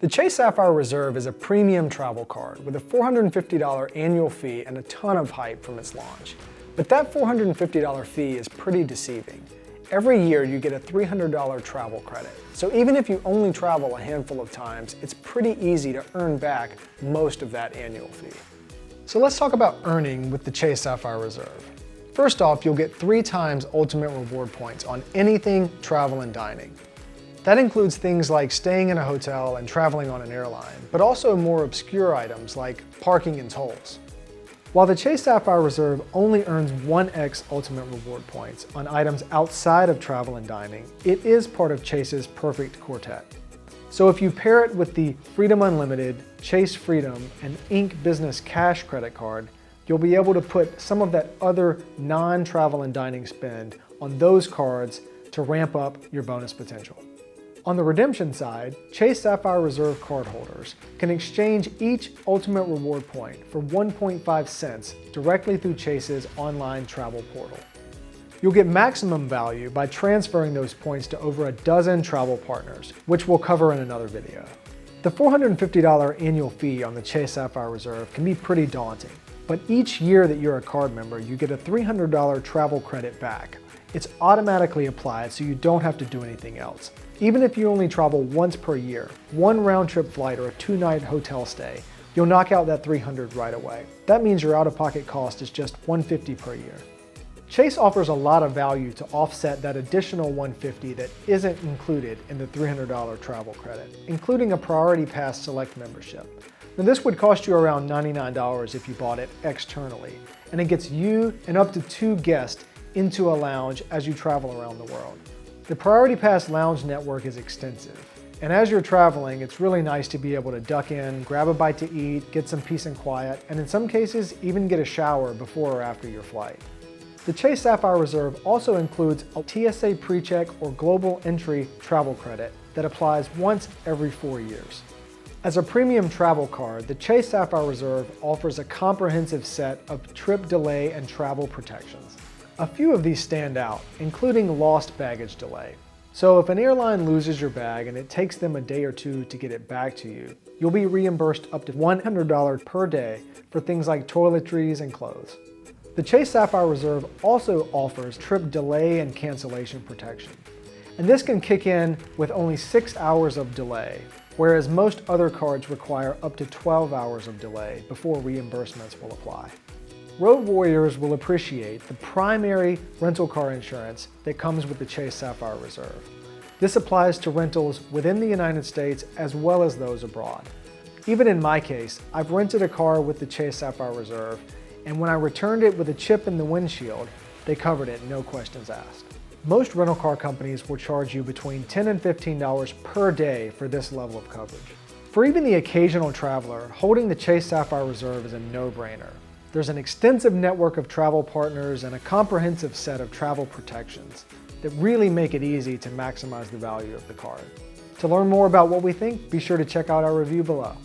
The Chase Sapphire Reserve is a premium travel card with a $450 annual fee and a ton of hype from its launch. But that $450 fee is pretty deceiving. Every year you get a $300 travel credit. So even if you only travel a handful of times, it's pretty easy to earn back most of that annual fee. So let's talk about earning with the Chase Sapphire Reserve. First off, you'll get 3 times ultimate reward points on anything travel and dining. That includes things like staying in a hotel and traveling on an airline, but also more obscure items like parking and tolls. While the Chase Sapphire Reserve only earns 1x ultimate reward points on items outside of travel and dining, it is part of Chase's perfect quartet. So if you pair it with the Freedom Unlimited, Chase Freedom, and Inc. Business Cash credit card, you'll be able to put some of that other non-travel and dining spend on those cards to ramp up your bonus potential. On the redemption side, Chase Sapphire Reserve cardholders can exchange each ultimate reward point for 1.5 cents directly through Chase's online travel portal. You'll get maximum value by transferring those points to over a dozen travel partners, which we'll cover in another video. The $450 annual fee on the Chase Sapphire Reserve can be pretty daunting, but each year that you're a card member, you get a $300 travel credit back. It's automatically applied so you don't have to do anything else. Even if you only travel once per year, 1 round-trip flight or a 2-night hotel stay, you'll knock out that $300 right away. That means your out-of-pocket cost is just $150 per year. Chase offers a lot of value to offset that additional $150 that isn't included in the $300 travel credit, including a Priority Pass Select membership. Now this would cost you around $99 if you bought it externally, and it gets you and up to 2 guests into a lounge as you travel around the world. The Priority Pass Lounge network is extensive, and as you're traveling, it's really nice to be able to duck in, grab a bite to eat, get some peace and quiet, and in some cases, even get a shower before or after your flight. The Chase Sapphire Reserve also includes a TSA PreCheck or Global Entry travel credit that applies once every 4 years. As a premium travel card, the Chase Sapphire Reserve offers a comprehensive set of trip delay and travel protections. A few of these stand out, including lost baggage delay. So if an airline loses your bag and it takes them a day or 2 to get it back to you, you'll be reimbursed up to $100 per day for things like toiletries and clothes. The Chase Sapphire Reserve also offers trip delay and cancellation protection. And this can kick in with only 6 hours of delay, whereas most other cards require up to 12 hours of delay before reimbursements will apply. Road warriors will appreciate the primary rental car insurance that comes with the Chase Sapphire Reserve. This applies to rentals within the United States as well as those abroad. Even in my case, I've rented a car with the Chase Sapphire Reserve, and when I returned it with a chip in the windshield, they covered it, no questions asked. Most rental car companies will charge you between $10 and $15 per day for this level of coverage. For even the occasional traveler, holding the Chase Sapphire Reserve is a no-brainer. There's an extensive network of travel partners and a comprehensive set of travel protections that really make it easy to maximize the value of the card. To learn more about what we think, be sure to check out our review below.